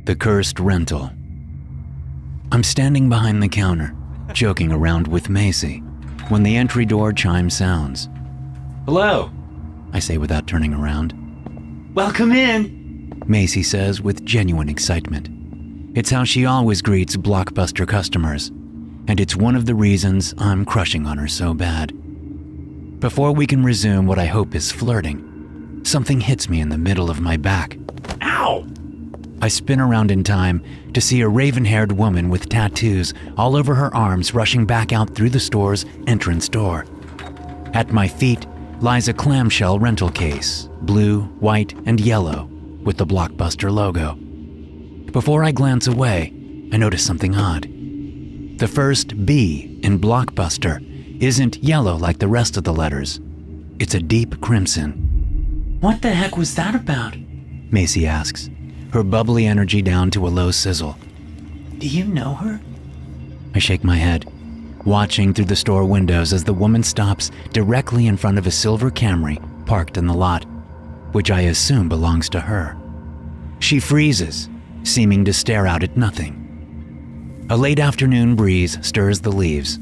The Cursed Rental. I'm standing behind the counter, joking around with Macy, when the entry door chime sounds. "Hello," I say without turning around. "Welcome in," Macy says with genuine excitement. It's how she always greets Blockbuster customers, and it's one of the reasons I'm crushing on her so bad. Before we can resume what I hope is flirting, something hits me in the middle of my back. Ow! I spin around in time to see a raven-haired woman with tattoos all over her arms rushing back out through the store's entrance door. At my feet lies a clamshell rental case, blue, white, and yellow, with the Blockbuster logo. Before I glance away, I notice something odd. The first B in Blockbuster isn't yellow like the rest of the letters. It's a deep crimson. "What the heck was that about?" Macy asks, her bubbly energy down to a low sizzle. "Do you know her?" I shake my head, watching through the store windows as the woman stops directly in front of a silver Camry parked in the lot, which I assume belongs to her. She freezes, seeming to stare out at nothing. A late afternoon breeze stirs the leaves.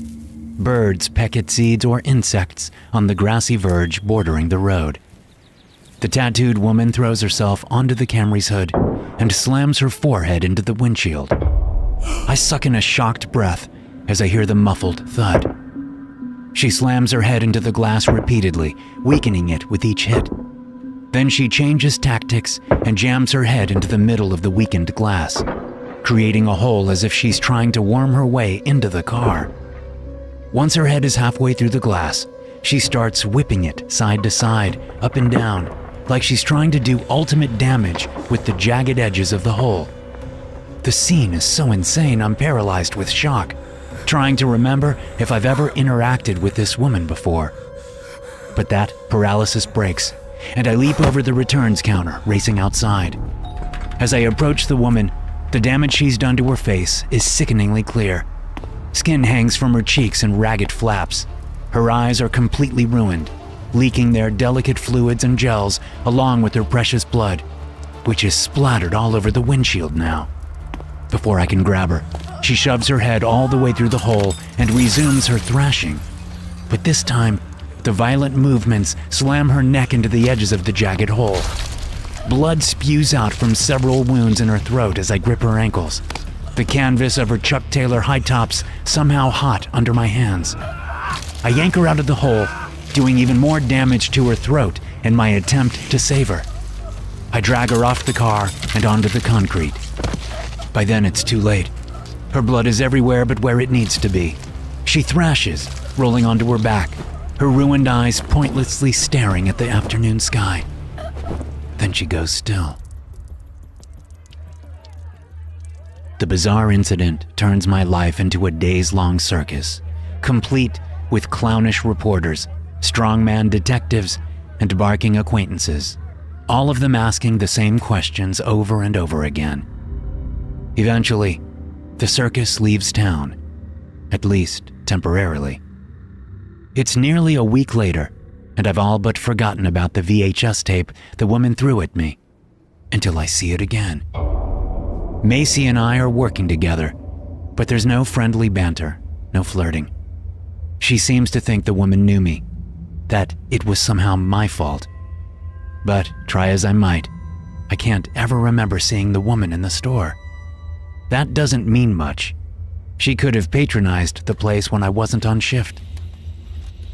Birds peck at seeds or insects on the grassy verge bordering the road. The tattooed woman throws herself onto the Camry's hood and slams her forehead into the windshield. I suck in a shocked breath as I hear the muffled thud. She slams her head into the glass repeatedly, weakening it with each hit. Then she changes tactics and jams her head into the middle of the weakened glass, creating a hole as if she's trying to worm her way into the car. Once her head is halfway through the glass, she starts whipping it side to side, up and down, like she's trying to do ultimate damage with the jagged edges of the hole. The scene is so insane I'm paralyzed with shock, trying to remember if I've ever interacted with this woman before. But that paralysis breaks, and I leap over the returns counter, racing outside. As I approach the woman, the damage she's done to her face is sickeningly clear. Skin hangs from her cheeks in ragged flaps. Her eyes are completely ruined, leaking their delicate fluids and gels along with her precious blood, which is splattered all over the windshield now. Before I can grab her, she shoves her head all the way through the hole and resumes her thrashing. But this time, the violent movements slam her neck into the edges of the jagged hole. Blood spews out from several wounds in her throat as I grip her ankles, the canvas of her Chuck Taylor high tops somehow hot under my hands. I yank her out of the hole, doing even more damage to her throat in my attempt to save her. I drag her off the car and onto the concrete. By then it's too late. Her blood is everywhere but where it needs to be. She thrashes, rolling onto her back, her ruined eyes pointlessly staring at the afternoon sky. Then she goes still. The bizarre incident turns my life into a days-long circus, complete with clownish reporters, strongman detectives, and barking acquaintances, all of them asking the same questions over and over again. Eventually, the circus leaves town, at least temporarily. It's nearly a week later, and I've all but forgotten about the VHS tape the woman threw at me, until I see it again. Macy and I are working together, but there's no friendly banter, no flirting. She seems to think the woman knew me, that it was somehow my fault. But try as I might, I can't ever remember seeing the woman in the store. That doesn't mean much. She could have patronized the place when I wasn't on shift.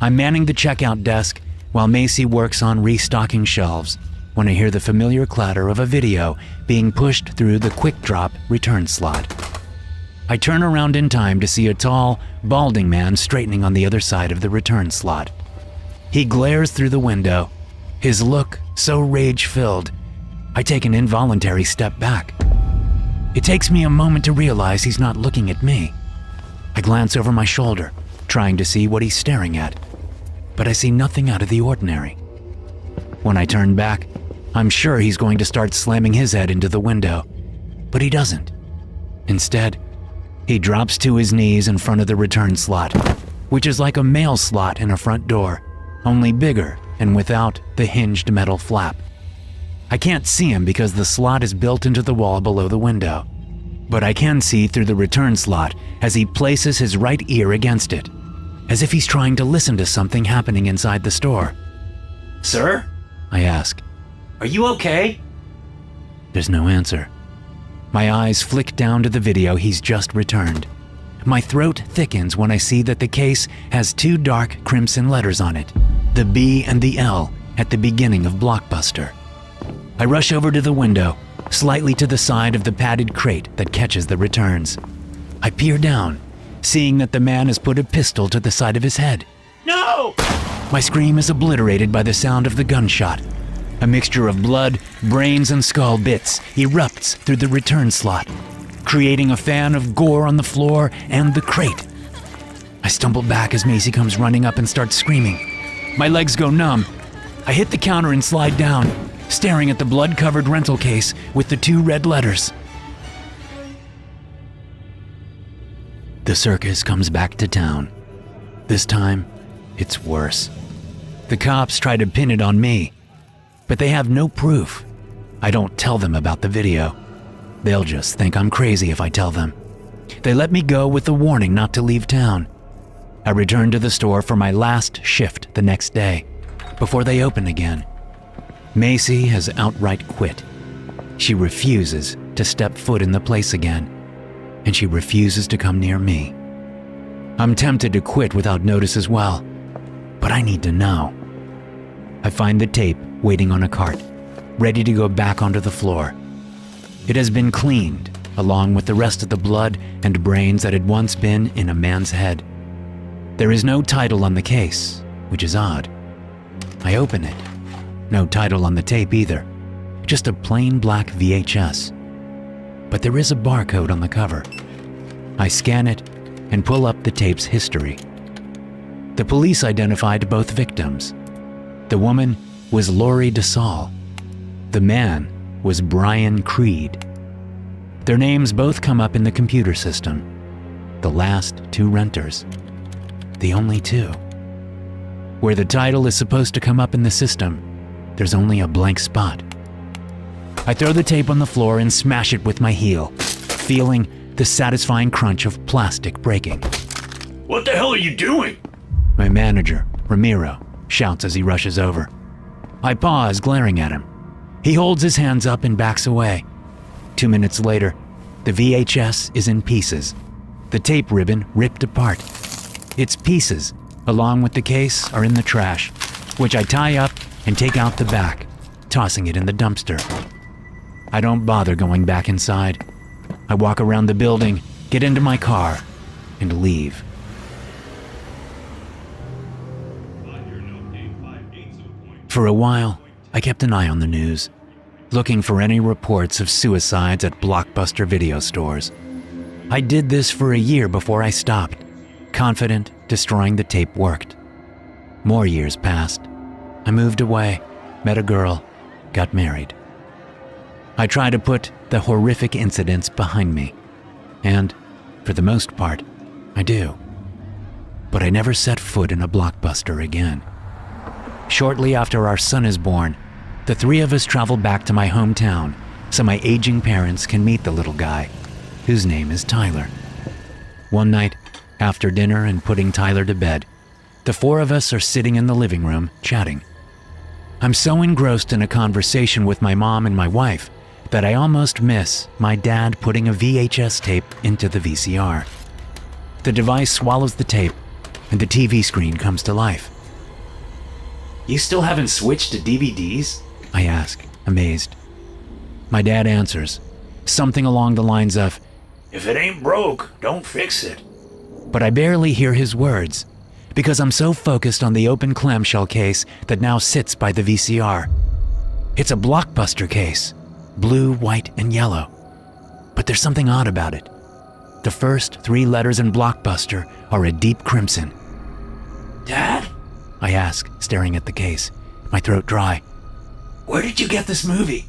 I'm manning the checkout desk while Macy works on restocking shelves when I hear the familiar clatter of a video being pushed through the quick drop return slot. I turn around in time to see a tall, balding man straightening on the other side of the return slot. He glares through the window, his look so rage-filled, I take an involuntary step back. It takes me a moment to realize he's not looking at me. I glance over my shoulder, trying to see what he's staring at, but I see nothing out of the ordinary. When I turn back, I'm sure he's going to start slamming his head into the window, but he doesn't. Instead, he drops to his knees in front of the return slot, which is like a mail slot in a front door, only bigger and without the hinged metal flap. I can't see him because the slot is built into the wall below the window, but I can see through the return slot as he places his right ear against it, as if he's trying to listen to something happening inside the store. Sir? I ask. Are you okay? There's no answer. My eyes flick down to the video he's just returned. My throat thickens when I see that the case has 2 dark crimson letters on it, the B and the L at the beginning of Blockbuster. I rush over to the window, slightly to the side of the padded crate that catches the returns. I peer down, seeing that the man has put a pistol to the side of his head. No! My scream is obliterated by the sound of the gunshot. A mixture of blood, brains, and skull bits erupts through the return slot, creating a fan of gore on the floor and the crate. I stumble back as Macy comes running up and starts screaming. My legs go numb. I hit the counter and slide down, staring at the blood-covered rental case with the 2 red letters. The circus comes back to town. This time, it's worse. The cops try to pin it on me, but they have no proof. I don't tell them about the video. They'll just think I'm crazy if I tell them. They let me go with the warning not to leave town. I return to the store for my last shift the next day, before they open again. Macy has outright quit. She refuses to step foot in the place again, and she refuses to come near me. I'm tempted to quit without notice as well, but I need to know. I find the tape waiting on a cart, ready to go back onto the floor. It has been cleaned, along with the rest of the blood and brains that had once been in a man's head. There is no title on the case, which is odd. I open it. No title on the tape either, just a plain black VHS. But there is a barcode on the cover. I scan it and pull up the tape's history. The police identified both victims. The woman was Lori DeSalle. The man was Brian Creed. Their names both come up in the computer system. The last 2 renters. The only 2. Where the title is supposed to come up in the system, there's only a blank spot. I throw the tape on the floor and smash it with my heel, feeling the satisfying crunch of plastic breaking. What the hell are you doing? My manager, Ramiro, shouts as he rushes over. I pause, glaring at him. He holds his hands up and backs away. 2 minutes later, the VHS is in pieces, the tape ribbon ripped apart. Its pieces, along with the case, are in the trash, which I tie up and take out the back, tossing it in the dumpster. I don't bother going back inside. I walk around the building, get into my car, and leave. For a while, I kept an eye on the news, looking for any reports of suicides at Blockbuster video stores. I did this for a year before I stopped, confident destroying the tape worked. More years passed. I moved away, met a girl, got married. I try to put the horrific incidents behind me, and, for the most part, I do. But I never set foot in a Blockbuster again. Shortly after our son is born, the 3 of us travel back to my hometown so my aging parents can meet the little guy, whose name is Tyler. One night, after dinner and putting Tyler to bed, the 4 of us are sitting in the living room chatting. I'm so engrossed in a conversation with my mom and my wife that I almost miss my dad putting a VHS tape into the VCR. The device swallows the tape, and the TV screen comes to life. You still haven't switched to DVDs? I ask, amazed. My dad answers, something along the lines of, If it ain't broke, don't fix it. but I barely hear his words because I'm so focused on the open clamshell case that now sits by the VCR. It's a Blockbuster case, blue, white, and yellow. But there's something odd about it. The first 3 letters in Blockbuster are a deep crimson. Dad? I ask, staring at the case, my throat dry. Where did you get this movie?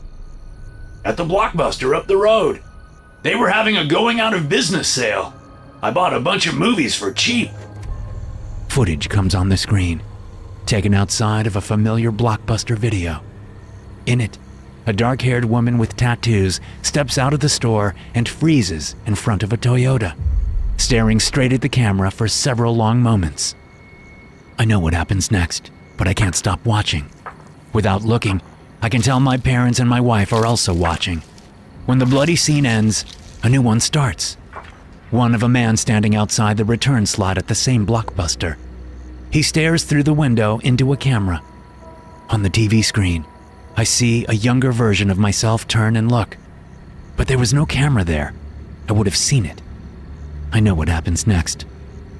At the Blockbuster up the road. They were having a going out of business sale. I bought a bunch of movies for cheap. Footage comes on the screen, taken outside of a familiar Blockbuster video. In it, a dark-haired woman with tattoos steps out of the store and freezes in front of a Toyota, staring straight at the camera for several long moments. I know what happens next, but I can't stop watching. Without looking, I can tell my parents and my wife are also watching. When the bloody scene ends, a new one starts. One of a man standing outside the return slot at the same Blockbuster. He stares through the window into a camera. On the TV screen, I see a younger version of myself turn and look. But there was no camera there. I would have seen it. I know what happens next,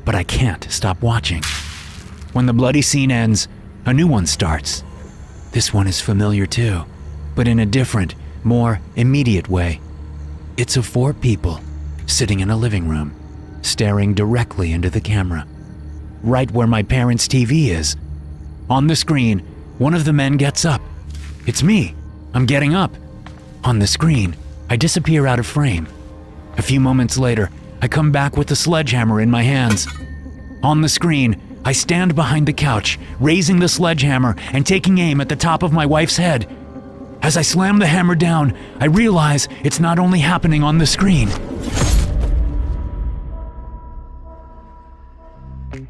but I can't stop watching. When the bloody scene ends, a new one starts. This one is familiar too, but in a different, more immediate way. It's of 4 people sitting in a living room, staring directly into the camera, right where my parents' TV is. On the screen, one of the men gets up. It's me. I'm getting up. On the screen, I disappear out of frame. A few moments later, I come back with the sledgehammer in my hands. On the screen, I stand behind the couch, raising the sledgehammer and taking aim at the top of my wife's head. As I slam the hammer down, I realize it's not only happening on the screen.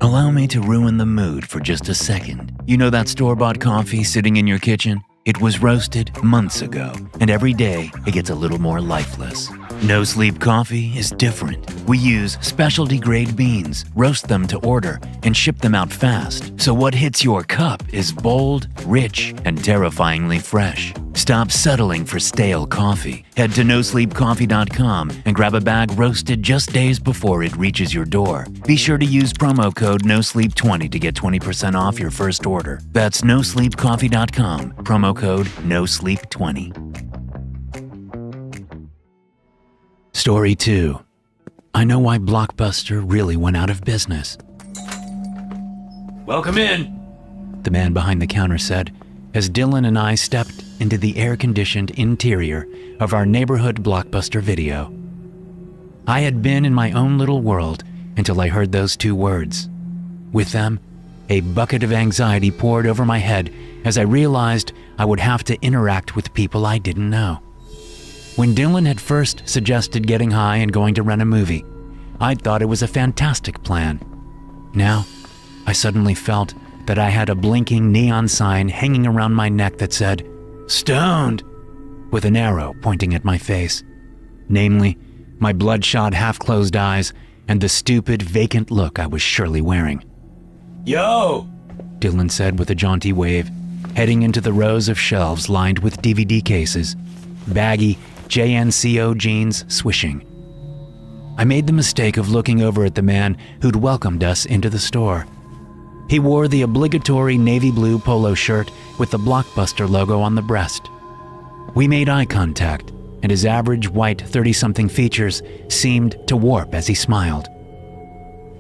Allow me to ruin the mood for just a second. You know that store-bought coffee sitting in your kitchen? It was roasted months ago, and every day it gets a little more lifeless. No Sleep coffee is different. We use specialty grade beans, roast them to order, and ship them out fast. So what hits your cup is bold, rich, and terrifyingly fresh. Stop settling for stale coffee. Head to nosleepcoffee.com and grab a bag roasted just days before it reaches your door. Be sure to use promo code NOSLEEP20 to get 20% off your first order. That's nosleepcoffee.com, promo code NOSLEEP20. Story 2. I know why Blockbuster really went out of business. Welcome in. The man behind the counter said, as Dylan and I stepped into the air-conditioned interior of our neighborhood Blockbuster Video. I had been in my own little world until I heard those 2 words. With them, a bucket of anxiety poured over my head as I realized I would have to interact with people I didn't know. When Dylan had first suggested getting high and going to rent a movie, I thought it was a fantastic plan. Now, I suddenly felt that I had a blinking neon sign hanging around my neck that said, "Stoned," with an arrow pointing at my face. Namely, my bloodshot half-closed eyes and the stupid, vacant look I was surely wearing. Yo! Dylan said with a jaunty wave, heading into the rows of shelves lined with DVD cases, baggy JNCO jeans swishing. I made the mistake of looking over at the man who'd welcomed us into the store. He wore the obligatory navy blue polo shirt with the Blockbuster logo on the breast. We made eye contact, and his average white 30-something features seemed to warp as he smiled.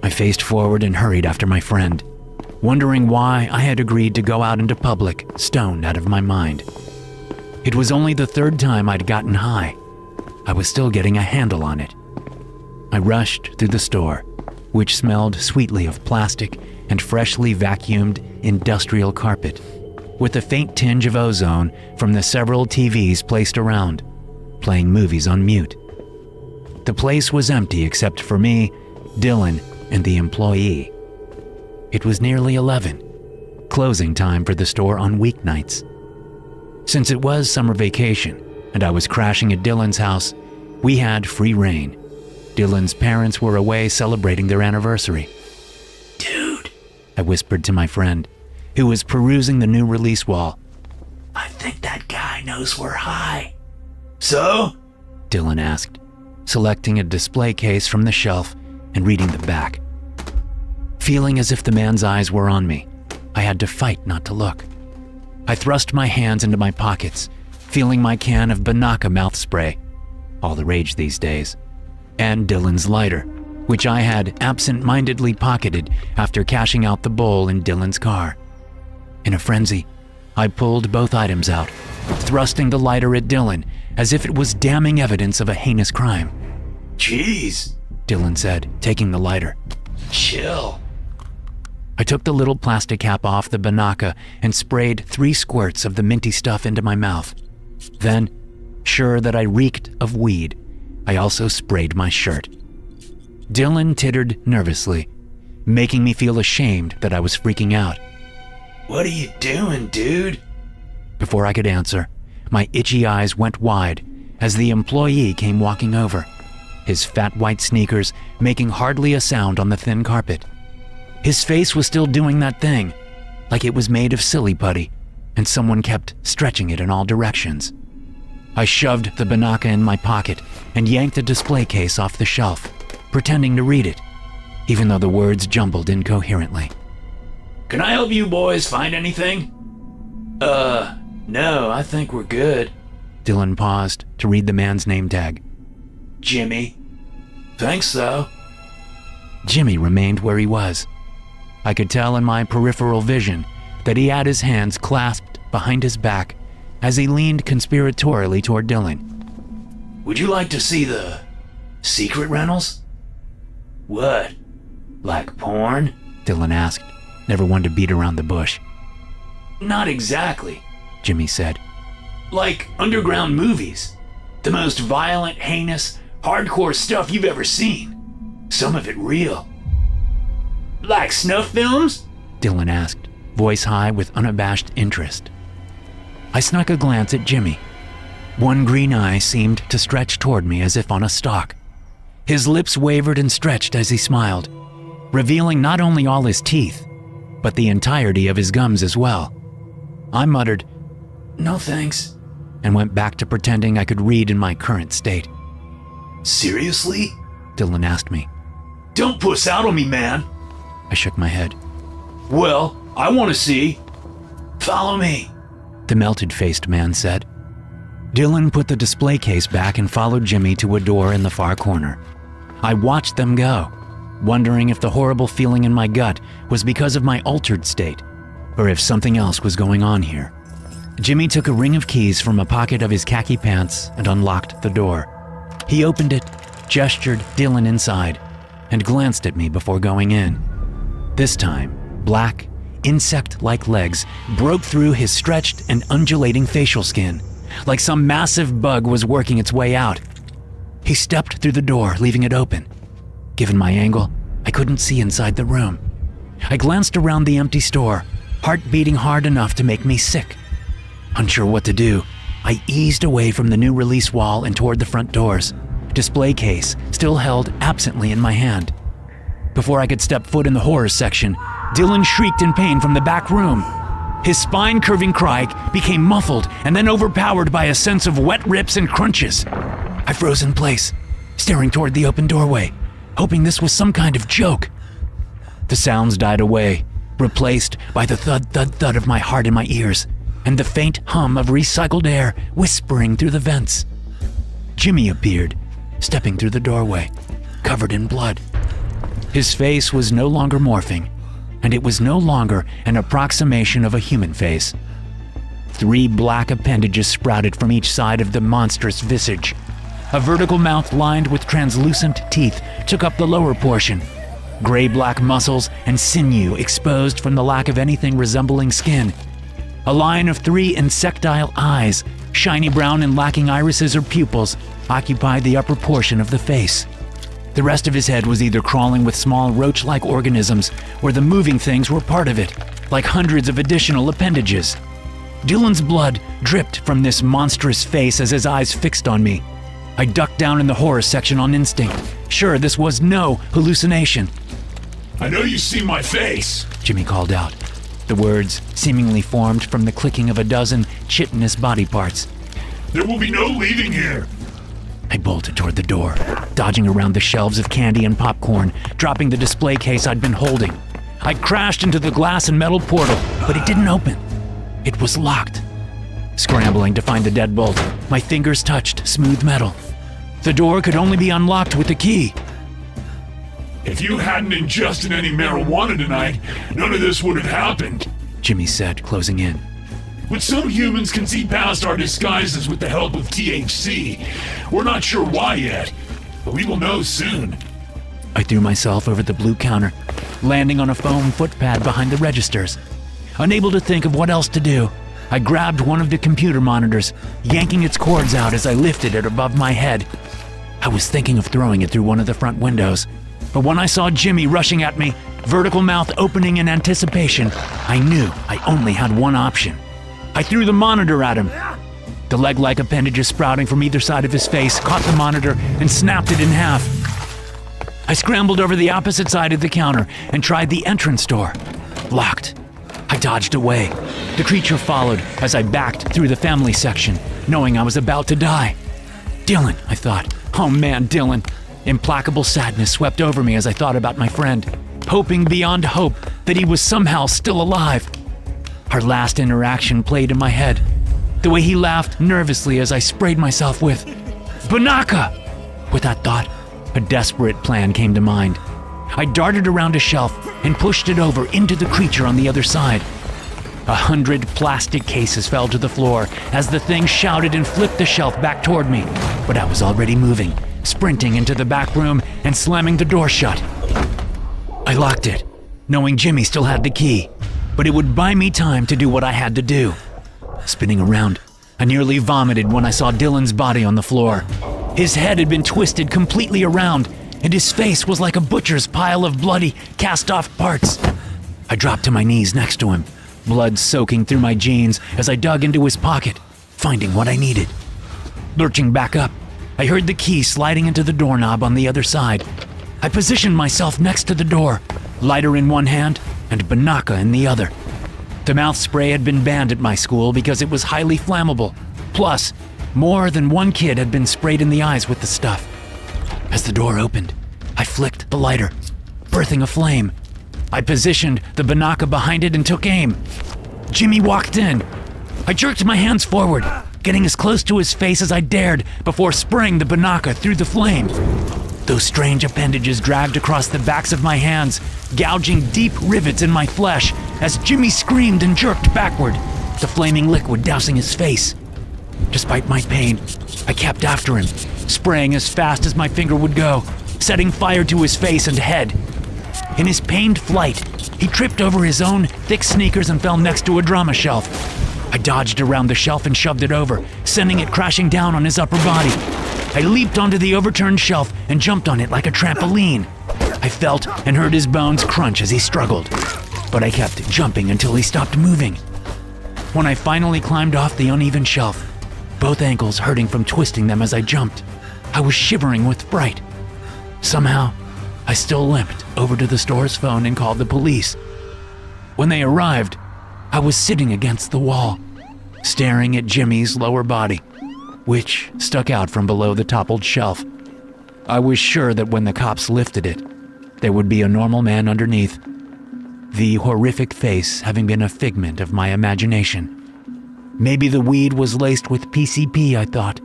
I faced forward and hurried after my friend, wondering why I had agreed to go out into public, stoned out of my mind. It was only the 3rd time I'd gotten high. I was still getting a handle on it. I rushed through the store, which smelled sweetly of plastic and freshly vacuumed industrial carpet, with a faint tinge of ozone from the several TVs placed around, playing movies on mute. The place was empty except for me, Dylan, and the employee. It was nearly 11, closing time for the store on weeknights. Since it was summer vacation and I was crashing at Dylan's house, we had free reign. Dylan's parents were away celebrating their anniversary. Dude, I whispered to my friend, who was perusing the new release wall. I think that guy knows we're high. So? Dylan asked, selecting a display case from the shelf and reading the back. Feeling as if the man's eyes were on me, I had to fight not to look. I thrust my hands into my pockets, feeling my can of Banaka mouth spray, all the rage these days, and Dylan's lighter, which I had absent-mindedly pocketed after cashing out the bowl in Dylan's car. In a frenzy, I pulled both items out, thrusting the lighter at Dylan as if it was damning evidence of a heinous crime. Jeez, Dylan said, taking the lighter. Chill. I took the little plastic cap off the Banaka and sprayed 3 squirts of the minty stuff into my mouth. Then, sure that I reeked of weed, I also sprayed my shirt. Dylan tittered nervously, making me feel ashamed that I was freaking out. "What are you doing, dude?" Before I could answer, my itchy eyes went wide as the employee came walking over, his fat white sneakers making hardly a sound on the thin carpet. His face was still doing that thing, like it was made of silly putty, and someone kept stretching it in all directions. I shoved the banaka in my pocket and yanked a display case off the shelf, pretending to read it, even though the words jumbled incoherently. "Can I help you boys find anything?" No, I think we're good." Dylan paused to read the man's name tag. "Jimmy." "Thanks, so." Jimmy remained where he was. I could tell in my peripheral vision that he had his hands clasped behind his back as he leaned conspiratorially toward Dylan. "Would you like to see the secret rentals?" "What? Like porn?" Dylan asked, never one to beat around the bush. "Not exactly," Jimmy said. "Like underground movies. The most violent, heinous, hardcore stuff you've ever seen. Some of it real." "Like snuff films?" Dylan asked, voice high with unabashed interest. I snuck a glance at Jimmy. One green eye seemed to stretch toward me as if on a stalk. His lips wavered and stretched as he smiled, revealing not only all his teeth, but the entirety of his gums as well. I muttered, "No thanks," and went back to pretending I could read in my current state. "Seriously?" Dylan asked me. "Don't puss out on me, man." I shook my head. "Well, I want to see. Follow me," the melted-faced man said. Dylan put the display case back and followed Jimmy to a door in the far corner. I watched them go, wondering if the horrible feeling in my gut was because of my altered state, or if something else was going on here. Jimmy took a ring of keys from a pocket of his khaki pants and unlocked the door. He opened it, gestured Dylan inside, and glanced at me before going in. This time, black, insect-like legs broke through his stretched and undulating facial skin, like some massive bug was working its way out. He stepped through the door, leaving it open. Given my angle, I couldn't see inside the room. I glanced around the empty store, heart beating hard enough to make me sick. Unsure what to do, I eased away from the new release wall and toward the front doors, display case still held absently in my hand. Before I could step foot in the horror section, Dylan shrieked in pain from the back room. His spine-curving cry became muffled and then overpowered by a sense of wet rips and crunches. I froze in place, staring toward the open doorway, hoping this was some kind of joke. The sounds died away, replaced by the thud-thud-thud of my heart in my ears and the faint hum of recycled air whispering through the vents. Jimmy appeared, stepping through the doorway, covered in blood. His face was no longer morphing, and it was no longer an approximation of a human face. 3 black appendages sprouted from each side of the monstrous visage. A vertical mouth lined with translucent teeth took up the lower portion. Gray-black muscles and sinew exposed from the lack of anything resembling skin. A line of 3 insectile eyes, shiny brown and lacking irises or pupils, occupied the upper portion of the face. The rest of his head was either crawling with small roach-like organisms, or the moving things were part of it, like hundreds of additional appendages. Dylan's blood dripped from this monstrous face as his eyes fixed on me. I ducked down in the horror section on instinct, sure this was no hallucination. "I know you see my face," Jimmy called out. The words seemingly formed from the clicking of a dozen chitinous body parts. "There will be no leaving here." I bolted toward the door, dodging around the shelves of candy and popcorn, dropping the display case I'd been holding. I crashed into the glass and metal portal, but it didn't open. It was locked. Scrambling to find the deadbolt, my fingers touched smooth metal. The door could only be unlocked with a key. "If you hadn't ingested any marijuana tonight, none of this would have happened," Jimmy said, closing in. "But some humans can see past our disguises with the help of THC. We're not sure why yet, but we will know soon." I threw myself over the blue counter, landing on a foam footpad behind the registers. Unable to think of what else to do, I grabbed one of the computer monitors, yanking its cords out as I lifted it above my head. I was thinking of throwing it through one of the front windows, but when I saw Jimmy rushing at me, vertical mouth opening in anticipation, I knew I only had one option. I threw the monitor at him. The leg-like appendages sprouting from either side of his face caught the monitor and snapped it in half. I scrambled over the opposite side of the counter and tried the entrance door. Locked. I dodged away. The creature followed as I backed through the family section, knowing I was about to die. Dylan, I thought. Oh man, Dylan. Implacable sadness swept over me as I thought about my friend, hoping beyond hope that he was somehow still alive. Our last interaction played in my head. The way he laughed nervously as I sprayed myself with Banaka! With that thought, a desperate plan came to mind. I darted around a shelf and pushed it over into the creature on the other side. 100 plastic cases fell to the floor as the thing shouted and flipped the shelf back toward me, but I was already moving, sprinting into the back room and slamming the door shut. I locked it, knowing Jimmy still had the key, but it would buy me time to do what I had to do. Spinning around, I nearly vomited when I saw Dylan's body on the floor. His head had been twisted completely around, and his face was like a butcher's pile of bloody, cast-off parts. I dropped to my knees next to him, blood soaking through my jeans as I dug into his pocket, finding what I needed. Lurching back up, I heard the key sliding into the doorknob on the other side. I positioned myself next to the door, lighter in one hand and Banaka in the other. The mouth spray had been banned at my school because it was highly flammable. Plus, more than one kid had been sprayed in the eyes with the stuff. As the door opened, I flicked the lighter, birthing a flame. I positioned the Banaka behind it and took aim. Jimmy walked in. I jerked my hands forward, getting as close to his face as I dared before spraying the Banaka through the flame. Those strange appendages dragged across the backs of my hands, gouging deep rivets in my flesh as Jimmy screamed and jerked backward, the flaming liquid dousing his face. Despite my pain, I kept after him, spraying as fast as my finger would go, setting fire to his face and head. In his pained flight, he tripped over his own thick sneakers and fell next to a drama shelf. I dodged around the shelf and shoved it over, sending it crashing down on his upper body. I leaped onto the overturned shelf and jumped on it like a trampoline. I felt and heard his bones crunch as he struggled, but I kept jumping until he stopped moving. When I finally climbed off the uneven shelf, both ankles hurting from twisting them as I jumped, I was shivering with fright. Somehow, I still limped over to the store's phone and called the police. When they arrived, I was sitting against the wall, staring at Jimmy's lower body, which stuck out from below the toppled shelf. I was sure that when the cops lifted it, there would be a normal man underneath, the horrific face having been a figment of my imagination. Maybe the weed was laced with PCP, I thought.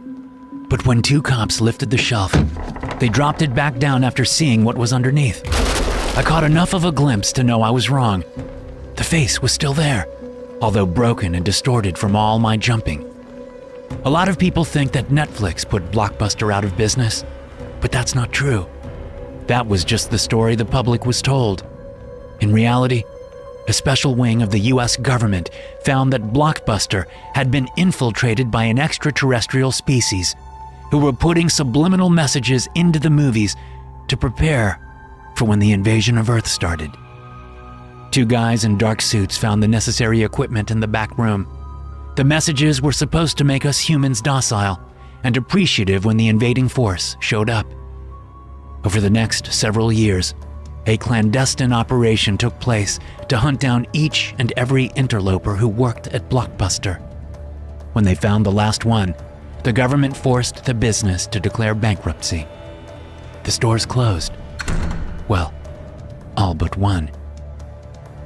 But when two cops lifted the shelf, they dropped it back down after seeing what was underneath. I caught enough of a glimpse to know I was wrong. The face was still there, although broken and distorted from all my jumping. A lot of people think that Netflix put Blockbuster out of business, but that's not true. That was just the story the public was told. In reality, a special wing of the US government found that Blockbuster had been infiltrated by an extraterrestrial species who were putting subliminal messages into the movies to prepare for when the invasion of Earth started. Two guys in dark suits found the necessary equipment in the back room. The messages were supposed to make us humans docile and appreciative when the invading force showed up. Over the next several years, a clandestine operation took place to hunt down each and every interloper who worked at Blockbuster. When they found the last one, the government forced the business to declare bankruptcy. The stores closed. Well, all but one.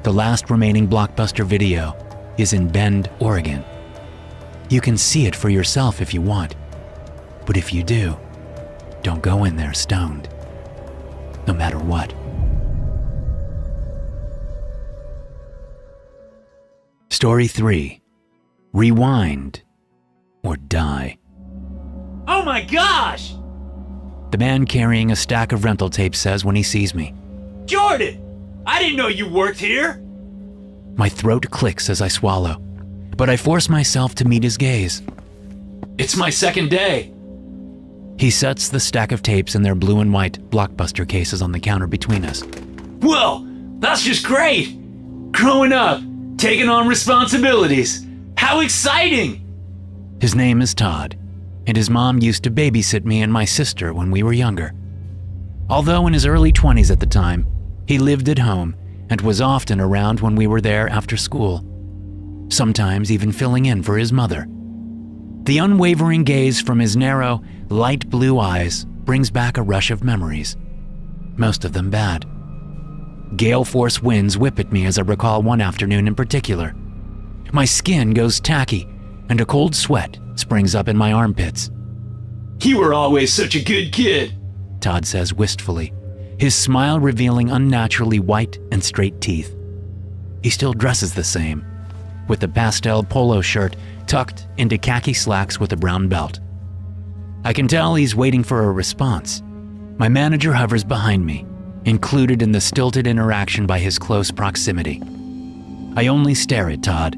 The last remaining Blockbuster video is in Bend, Oregon. You can see it for yourself if you want, but if you do, don't go in there stoned, no matter what. Story 3. Rewind or die. Oh my gosh! The man carrying a stack of rental tapes says when he sees me. Jordan! I didn't know you worked here! My throat clicks as I swallow. but I force myself to meet his gaze. It's my second day. He sets the stack of tapes in their blue and white Blockbuster cases on the counter between us. Well, that's just great. Growing up, taking on responsibilities. How exciting! His name is Todd, and his mom used to babysit me and my sister when we were younger. Although in his early 20s at the time, he lived at home and was often around when we were there after school, sometimes even filling in for his mother. The unwavering gaze from his narrow, light blue eyes brings back a rush of memories, most of them bad. Gale force winds whip at me as I recall one afternoon in particular. My skin goes tacky, and a cold sweat springs up in my armpits. You were always such a good kid, Todd says wistfully, his smile revealing unnaturally white and straight teeth. He still dresses the same, with the pastel polo shirt tucked into khaki slacks with a brown belt. I can tell he's waiting for a response. My manager hovers behind me, included in the stilted interaction by his close proximity. I only stare at Todd,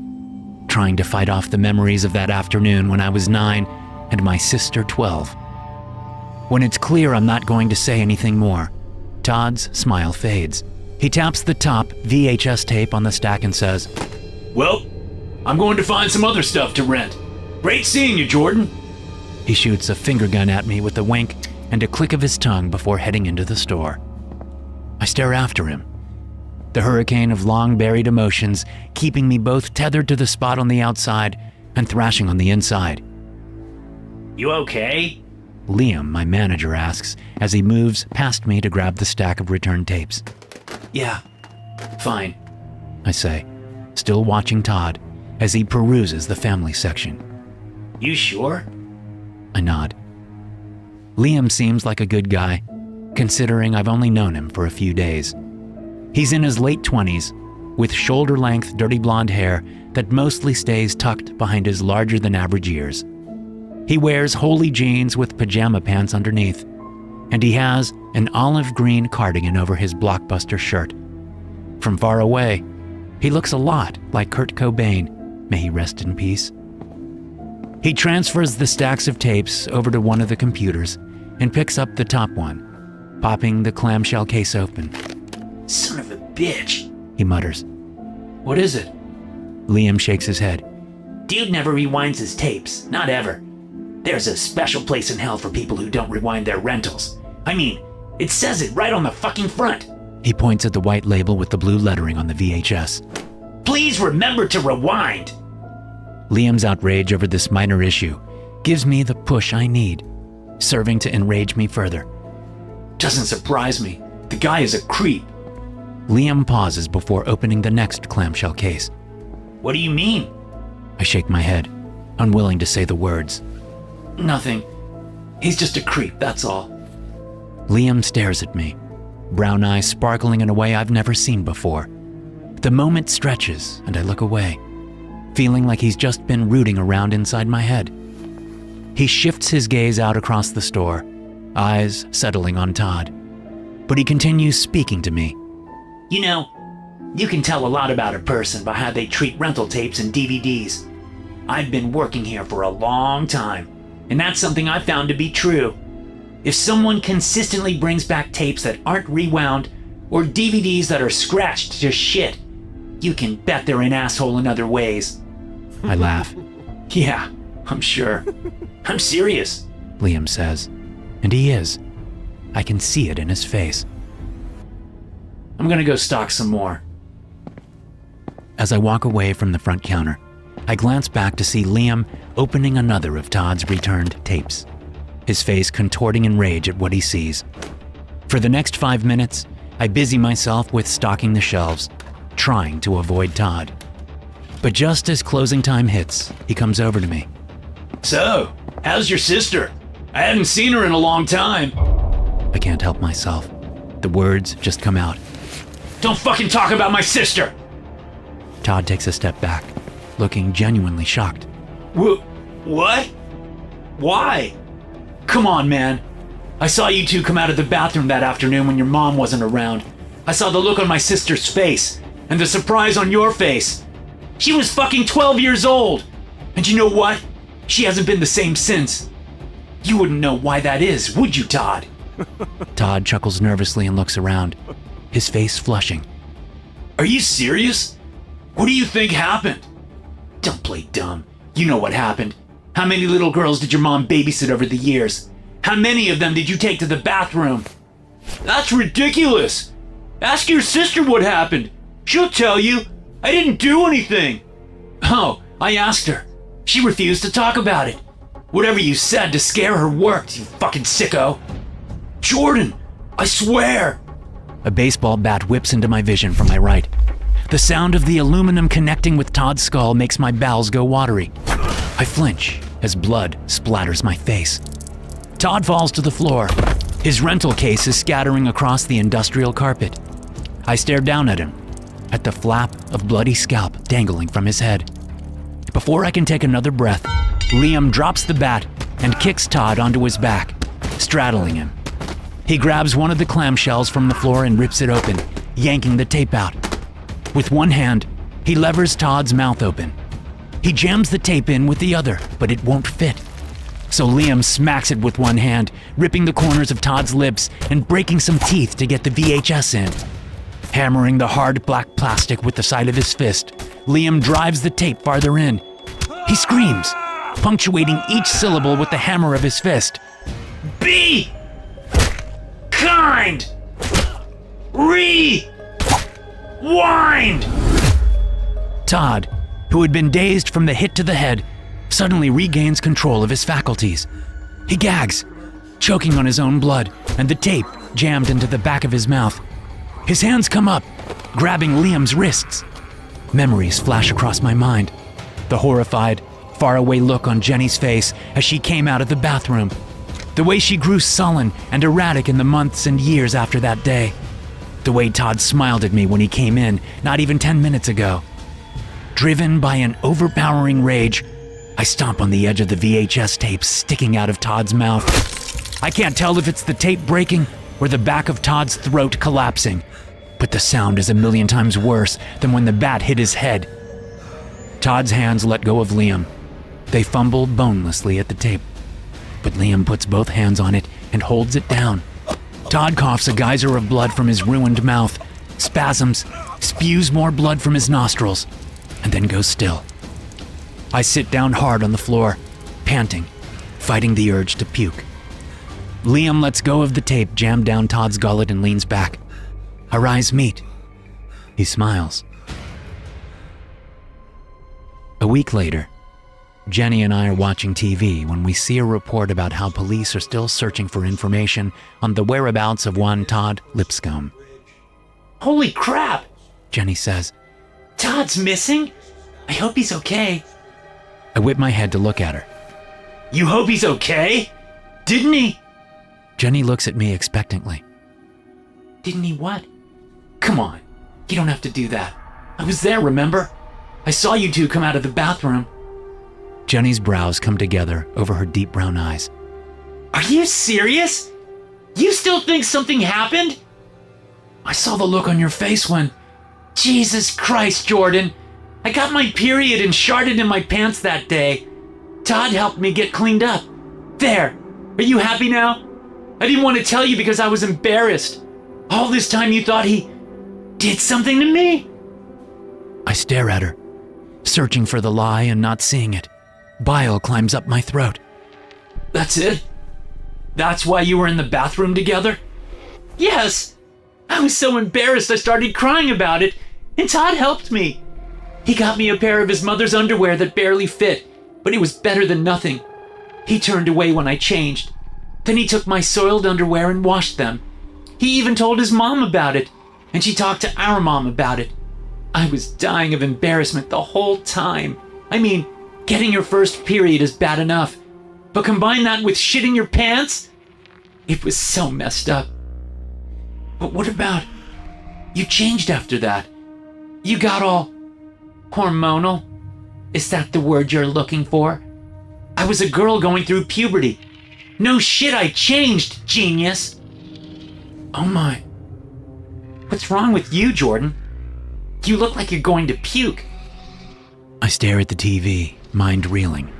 trying to fight off the memories of that afternoon when I was 9 and my sister 12. When it's clear I'm not going to say anything more, Todd's smile fades. He taps the top VHS tape on the stack and says, "Well, I'm going to find some other stuff to rent. Great seeing you, Jordan." He shoots a finger gun at me with a wink and a click of his tongue before heading into the store. I stare after him, the hurricane of long-buried emotions keeping me both tethered to the spot on the outside and thrashing on the inside. You okay? Liam, my manager, asks as he moves past me to grab the stack of returned tapes. Yeah, fine, I say, still watching Todd as he peruses the family section. You sure? I nod. Liam seems like a good guy, considering I've only known him for a few days. He's in his late 20s, with shoulder-length dirty blonde hair that mostly stays tucked behind his larger-than-average ears. He wears holey jeans with pajama pants underneath, and he has an olive green cardigan over his Blockbuster shirt. From far away, he looks a lot like Kurt Cobain, may he rest in peace. He transfers the stacks of tapes over to one of the computers and picks up the top one, popping the clamshell case open. Son of a bitch, He mutters. What is it? Liam shakes his head. Dude never rewinds his tapes, not ever. There's a special place in hell for people who don't rewind their rentals. I mean, it says it right on the fucking front. He points at the white label with the blue lettering on the VHS. Please remember to rewind. Liam's outrage over this minor issue gives me the push I need, serving to enrage me further. Doesn't surprise me. The guy is a creep. Liam pauses before opening the next clamshell case. What do you mean? I shake my head, unwilling to say the words. Nothing. He's just a creep, that's all. Liam stares at me, brown eyes sparkling in a way I've never seen before. The moment stretches and I look away, feeling like he's just been rooting around inside my head. He shifts his gaze out across the store, eyes settling on Todd. But he continues speaking to me. You know, you can tell a lot about a person by how they treat rental tapes and DVDs. I've been working here for a long time, and that's something I found to be true. If someone consistently brings back tapes that aren't rewound, or DVDs that are scratched to shit, you can bet they're an asshole in other ways. I laugh. Yeah, I'm sure. I'm serious, Liam says. And he is. I can see it in his face. I'm gonna go stock some more. As I walk away from the front counter, I glance back to see Liam opening another of Todd's returned tapes, his face contorting in rage at what he sees. For the next 5 minutes, I busy myself with stocking the shelves, trying to avoid Todd. But just as closing time hits, he comes over to me. So, how's your sister? I haven't seen her in a long time. I can't help myself. The words just come out. Don't fucking talk about my sister! Todd takes a step back, looking genuinely shocked. What? Why? Come on, man. I saw you two come out of the bathroom that afternoon when your mom wasn't around. I saw the look on my sister's face, and the surprise on your face. She was fucking 12 years old. And you know what? She hasn't been the same since. You wouldn't know why that is, would you, Todd? Todd chuckles nervously and looks around, his face flushing. Are you serious? What do you think happened? Don't play dumb. You know what happened. How many little girls did your mom babysit over the years? How many of them did you take to the bathroom? That's ridiculous. Ask your sister what happened. She'll tell you. I didn't do anything. Oh, I asked her. She refused to talk about it. Whatever you said to scare her worked, you fucking sicko. Jordan, I swear. A baseball bat whips into my vision from my right. The sound of the aluminum connecting with Todd's skull makes my bowels go watery. I flinch as blood splatters my face. Todd falls to the floor. His rental case is scattering across the industrial carpet. I stare down at him, at the flap of bloody scalp dangling from his head. Before I can take another breath, Liam drops the bat and kicks Todd onto his back, straddling him. He grabs one of the clamshells from the floor and rips it open, yanking the tape out. With one hand, he levers Todd's mouth open. He jams the tape in with the other, but it won't fit. So Liam smacks it with one hand, ripping the corners of Todd's lips and breaking some teeth to get the VHS in. Hammering the hard black plastic with the side of his fist, Liam drives the tape farther in. He screams, punctuating each syllable with the hammer of his fist. Be kind. Rewind. Todd, who had been dazed from the hit to the head, suddenly regains control of his faculties. He gags, choking on his own blood and the tape jammed into the back of his mouth. His hands come up, grabbing Liam's wrists. Memories flash across my mind. The horrified, faraway look on Jenny's face as she came out of the bathroom. The way she grew sullen and erratic in the months and years after that day. The way Todd smiled at me when he came in not even 10 minutes ago. Driven by an overpowering rage, I stomp on the edge of the VHS tape sticking out of Todd's mouth. I can't tell if it's the tape breaking or the back of Todd's throat collapsing, but the sound is a million times worse than when the bat hit his head. Todd's hands let go of Liam. They fumble bonelessly at the tape, but Liam puts both hands on it and holds it down. Todd coughs a geyser of blood from his ruined mouth, spasms, spews more blood from his nostrils, and then goes still. I sit down hard on the floor, panting, fighting the urge to puke. Liam lets go of the tape jammed down Todd's gullet and leans back. Our eyes meet. He smiles. A week later, Jenny and I are watching TV when we see a report about how police are still searching for information on the whereabouts of one Todd Lipscomb. Holy crap, Jenny says. Todd's missing? I hope he's okay. I whip my head to look at her. You hope he's okay? Didn't he? Jenny looks at me expectantly. Didn't he what? Come on, you don't have to do that. I was there, remember? I saw you two come out of the bathroom. Jenny's brows come together over her deep brown eyes. Are you serious? You still think something happened? I saw the look on your face when... Jesus Christ, Jordan. I got my period and sharted in my pants that day. Todd helped me get cleaned up. There. Are you happy now? I didn't want to tell you because I was embarrassed. All this time you thought he did something to me? I stare at her, searching for the lie and not seeing it. Bile climbs up my throat. That's it? That's why you were in the bathroom together? Yes. I was so embarrassed I started crying about it, and Todd helped me. He got me a pair of his mother's underwear that barely fit, but it was better than nothing. He turned away when I changed. Then he took my soiled underwear and washed them. He even told his mom about it, and she talked to our mom about it. I was dying of embarrassment the whole time. I mean, getting your first period is bad enough, but combine that with shitting your pants? It was so messed up. But what about... You changed after that. You got all... hormonal? Is that the word you're looking for? I was a girl going through puberty. No shit, I changed, genius. Oh my. What's wrong with you, Jordan? You look like you're going to puke. I stare at the TV, mind reeling.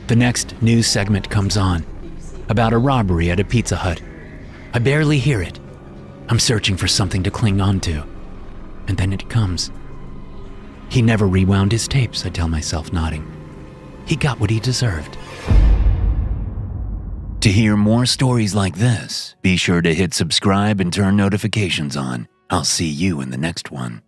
The next news segment comes on, about a robbery at a Pizza Hut. I barely hear it. I'm searching for something to cling on to. And then it comes. He never rewound his tapes, I tell myself, nodding. He got what he deserved. To hear more stories like this, be sure to hit subscribe and turn notifications on. I'll see you in the next one.